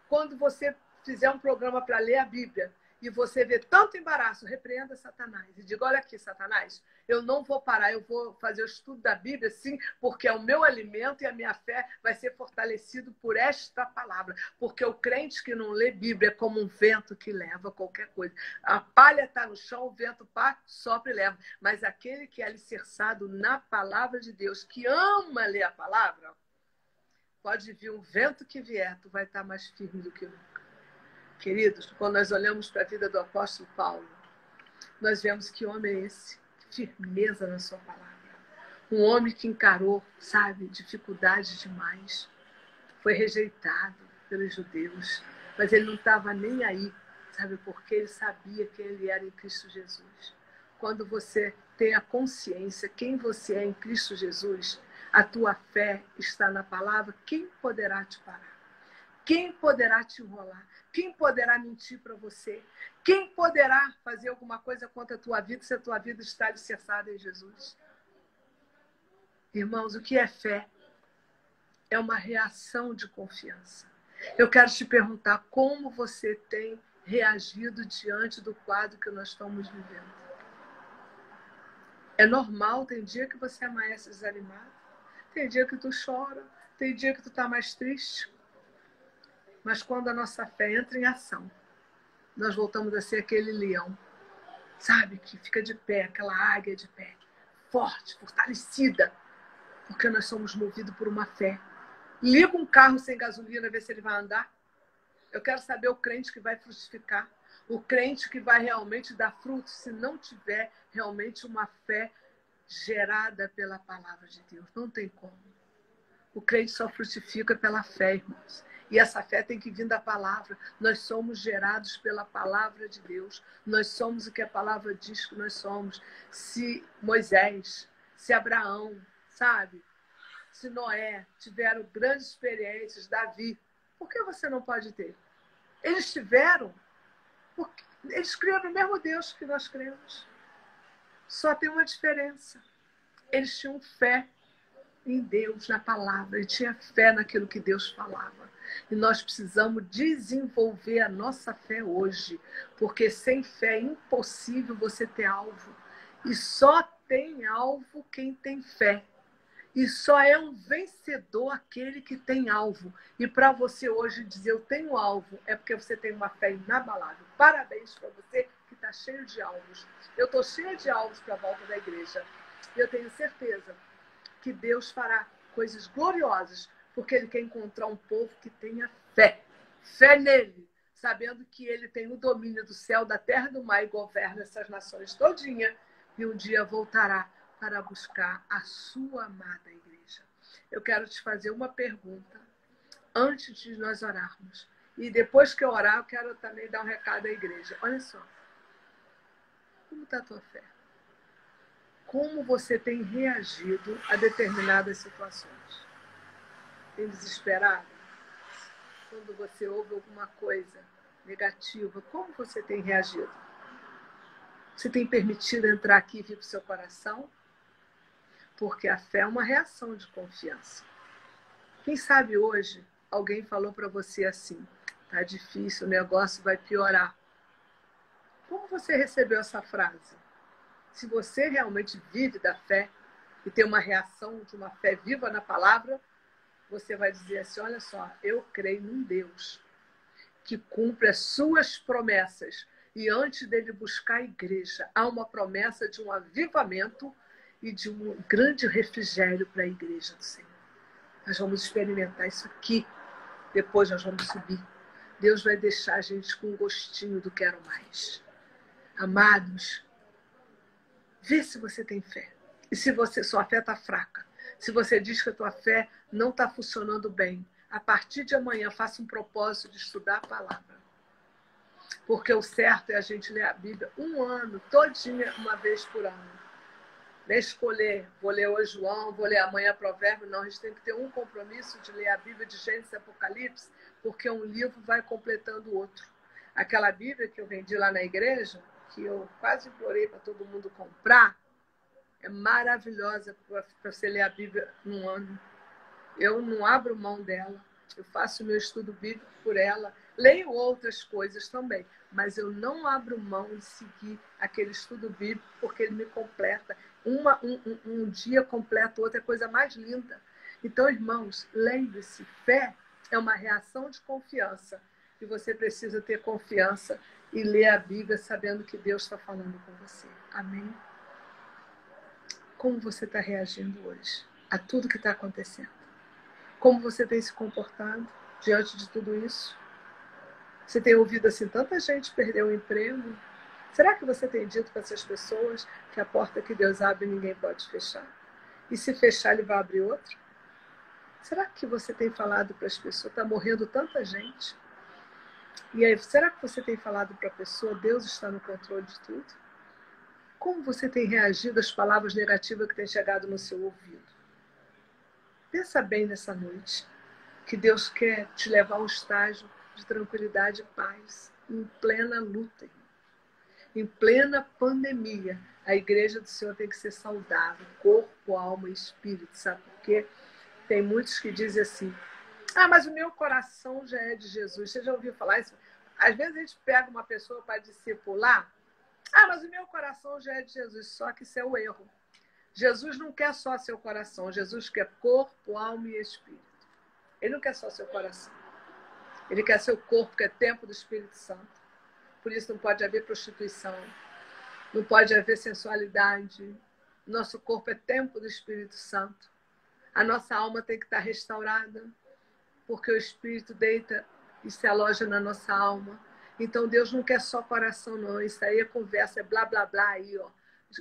Quando você fizer um programa para ler a Bíblia e você vê tanto embaraço, repreenda Satanás. E diga, olha aqui, Satanás, eu não vou parar, eu vou fazer o estudo da Bíblia, sim, porque é o meu alimento e a minha fé vai ser fortalecido por esta palavra. Porque o crente que não lê Bíblia é como um vento que leva qualquer coisa. A palha está no chão, o vento pá, sopra e leva. Mas aquele que é alicerçado na palavra de Deus, que ama ler a palavra, pode vir um vento que vier, tu vai estar mais firme do que nunca. Queridos, quando nós olhamos para a vida do apóstolo Paulo, nós vemos que homem é esse, firmeza na sua palavra. Um homem que encarou, sabe, dificuldades demais. Foi rejeitado pelos judeus, mas ele não estava nem aí, sabe, porque ele sabia quem ele era em Cristo Jesus. Quando você tem a consciência quem você é em Cristo Jesus, a tua fé está na palavra, quem poderá te parar? Quem poderá te enrolar? Quem poderá mentir para você? Quem poderá fazer alguma coisa contra a tua vida se a tua vida está alicerçada em Jesus? Irmãos, o que é fé? É uma reação de confiança. Eu quero te perguntar como você tem reagido diante do quadro que nós estamos vivendo. É normal, tem dia que você amanhece desanimado, tem dia que tu chora, tem dia que tu está mais triste. Mas quando a nossa fé entra em ação, nós voltamos a ser aquele leão, sabe? Que fica de pé, aquela águia de pé, forte, fortalecida, porque nós somos movidos por uma fé. Liga um carro sem gasolina, vê se ele vai andar. Eu quero saber o crente que vai frutificar, o crente que vai realmente dar fruto, se não tiver realmente uma fé gerada pela palavra de Deus. Não tem como. O crente só frutifica pela fé, irmãos. E essa fé tem que vir da palavra. Nós somos gerados pela palavra de Deus. Nós somos o que a palavra diz que nós somos. Se Moisés, se Abraão, sabe? Se Noé tiveram grandes experiências, Davi, por que você não pode ter? Eles tiveram, porque eles creram no mesmo Deus que nós cremos. Só tem uma diferença. Eles tinham fé em Deus, na palavra, e tinha fé naquilo que Deus falava. E nós precisamos desenvolver a nossa fé hoje, porque sem fé é impossível você ter alvo. E só tem alvo quem tem fé. E só é um vencedor aquele que tem alvo. E para você hoje dizer eu tenho alvo, é porque você tem uma fé inabalável. Parabéns para você que está cheio de alvos. Eu estou cheia de alvos para a volta da igreja. E eu tenho certeza que Deus fará coisas gloriosas, porque Ele quer encontrar um povo que tenha fé. Fé nele, sabendo que Ele tem o domínio do céu, da terra e do mar e governa essas nações todinha. E um dia voltará para buscar a sua amada igreja. Eu quero te fazer uma pergunta antes de nós orarmos. E depois que eu orar, eu quero também dar um recado à igreja. Olha só. Como está a tua fé? Como você tem reagido a determinadas situações? Tem desesperado? Quando você ouve alguma coisa negativa, como você tem reagido? Você tem permitido entrar aqui e vir para o seu coração? Porque a fé é uma reação de confiança. Quem sabe hoje alguém falou para você assim, tá difícil, o negócio vai piorar. Como você recebeu essa frase? Se você realmente vive da fé e tem uma reação de uma fé viva na palavra, você vai dizer assim, olha só, eu creio num Deus que cumpre as suas promessas. E antes dele buscar a igreja, há uma promessa de um avivamento e de um grande refrigério para a igreja do Senhor. Nós vamos experimentar isso aqui. Depois nós vamos subir. Deus vai deixar a gente com um gostinho do quero mais. Amados, vê se você tem fé. E se sua fé está fraca. Se você diz que a tua fé não está funcionando bem, a partir de amanhã faça um propósito de estudar a palavra. Porque o certo é a gente ler a Bíblia um ano, todinha, uma vez por ano. Não é escolher, vou ler hoje João, vou ler amanhã Provérbio. Não, a gente tem que ter um compromisso de ler a Bíblia de Gênesis e Apocalipse, porque um livro vai completando o outro. Aquela Bíblia que eu vendi lá na igreja, que eu quase implorei para todo mundo comprar, é maravilhosa para você ler a Bíblia num ano. Eu não abro mão dela, eu faço meu estudo bíblico por ela, leio outras coisas também, mas eu não abro mão de seguir aquele estudo bíblico porque ele me completa. Um dia completa o outro, é a coisa mais linda. Então, irmãos, lembre-se, fé é uma reação de confiança e você precisa ter confiança e ler a Bíblia sabendo que Deus está falando com você. Amém? Como você está reagindo hoje a tudo que está acontecendo? Como você tem se comportado diante de tudo isso? Você tem ouvido assim, tanta gente perdeu o emprego? Será que você tem dito para essas pessoas que a porta que Deus abre ninguém pode fechar? E se fechar, Ele vai abrir outra? Será que você tem falado para as pessoas, está morrendo tanta gente? E aí, será que você tem falado para a pessoa, Deus está no controle de tudo? Como você tem reagido às palavras negativas que têm chegado no seu ouvido? Pensa bem nessa noite, que Deus quer te levar a um estágio de tranquilidade e paz, em plena luta, irmão. Em plena pandemia, a igreja do Senhor tem que ser saudável, corpo, alma e espírito, sabe por quê? Tem muitos que dizem assim, mas o meu coração já é de Jesus. Você já ouviu falar isso? Às vezes a gente pega uma pessoa para discipular, mas o meu coração já é de Jesus, só que isso é o erro. Jesus não quer só seu coração, Jesus quer corpo, alma e espírito. Ele não quer só seu coração. Ele quer seu corpo, que é templo do Espírito Santo. Por isso não pode haver prostituição, não pode haver sensualidade. Nosso corpo é templo do Espírito Santo. A nossa alma tem que estar restaurada, porque o Espírito deita e se aloja na nossa alma. Então Deus não quer só coração, não. Isso aí é conversa, é blá, blá, blá aí, ó.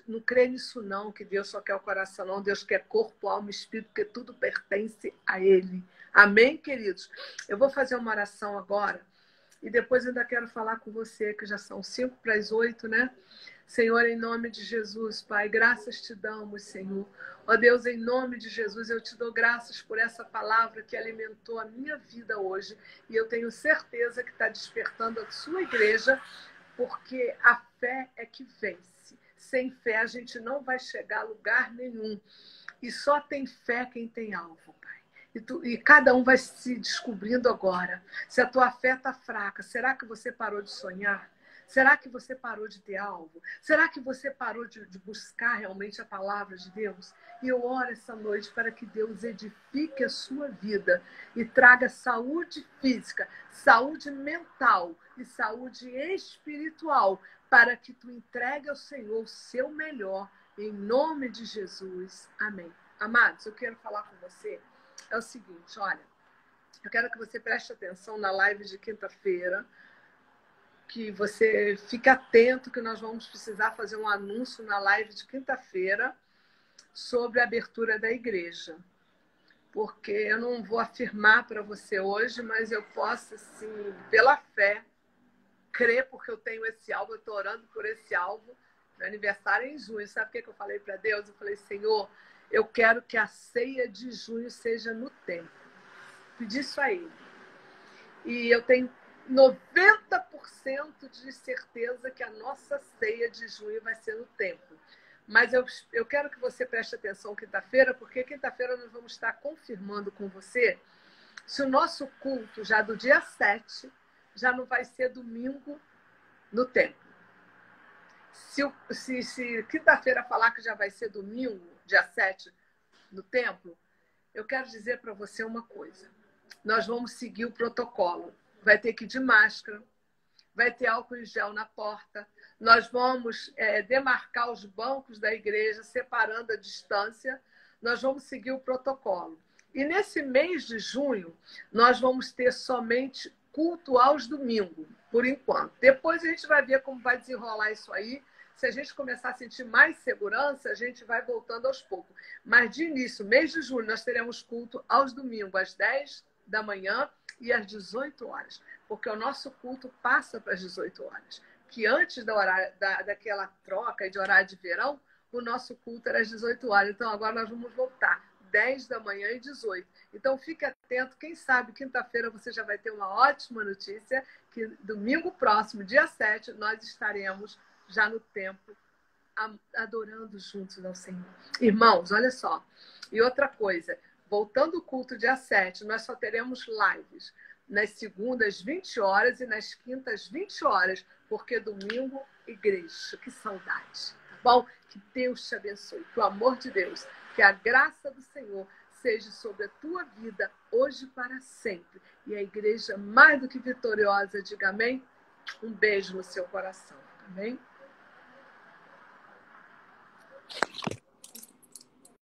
Não crê nisso não, que Deus só quer o coração, não. Deus quer corpo, alma e espírito, porque tudo pertence a Ele. Amém, queridos? Eu vou fazer uma oração agora e depois eu ainda quero falar com você, que já são 7:55, né? Senhor, em nome de Jesus, Pai, graças te damos, Senhor. Ó Deus, em nome de Jesus, eu te dou graças por essa palavra que alimentou a minha vida hoje. E eu tenho certeza que está despertando a sua igreja, porque a fé é que vence. Sem fé a gente não vai chegar a lugar nenhum. E só tem fé quem tem alvo, Pai. E cada um vai se descobrindo agora. Se a tua fé está fraca, será que você parou de sonhar? Será que você parou de ter alvo? Será que você parou de buscar realmente a palavra de Deus? E eu oro essa noite para que Deus edifique a sua vida e traga saúde física, saúde mental e saúde espiritual, para que tu entregue ao Senhor o seu melhor, em nome de Jesus. Amém. Amados, eu quero falar com você. É o seguinte, olha, eu quero que você preste atenção na live de quinta-feira, que você fique atento, que nós vamos precisar fazer um anúncio na live de quinta-feira sobre a abertura da igreja. Porque eu não vou afirmar para você hoje, mas eu posso, assim, pela fé, crer, porque eu tenho esse alvo, eu estou orando por esse alvo. Meu aniversário é em junho. Sabe o que eu falei para Deus? Eu falei, Senhor, eu quero que a ceia de junho seja no templo. Pedi isso a Ele. E eu tenho 90% de certeza que a nossa ceia de junho vai ser no templo. Mas eu quero que você preste atenção quinta-feira, porque quinta-feira nós vamos estar confirmando com você se o nosso culto, já do dia 7, já não vai ser domingo no templo. Se quinta-feira falar que já vai ser domingo, dia 7, no templo, eu quero dizer para você uma coisa. Nós vamos seguir o protocolo. Vai ter que ir de máscara, vai ter álcool em gel na porta, nós vamos demarcar os bancos da igreja, separando a distância, nós vamos seguir o protocolo. E nesse mês de junho, nós vamos ter somente culto aos domingos, por enquanto. Depois a gente vai ver como vai desenrolar isso aí. Se a gente começar a sentir mais segurança, a gente vai voltando aos poucos. Mas de início, mês de julho, nós teremos culto aos domingos, às 10 da manhã e às 18 horas. Porque o nosso culto passa para as 18 horas. Que antes daquela troca de horário de verão, o nosso culto era às 18 horas. Então agora nós vamos voltar, 10 da manhã e 18. Então fique atento, quem sabe quinta-feira você já vai ter uma ótima notícia, que domingo próximo, dia 7, nós estaremos já no templo, adorando juntos ao Senhor. Irmãos, olha só. E outra coisa, voltando ao culto dia 7, nós só teremos lives nas segundas 20 horas e nas quintas 20 horas, porque domingo, igreja. Que saudade, tá bom? Que Deus te abençoe, que o amor de Deus, que a graça do Senhor seja sobre a tua vida, hoje e para sempre. E a igreja mais do que vitoriosa, diga amém. Um beijo no seu coração, amém?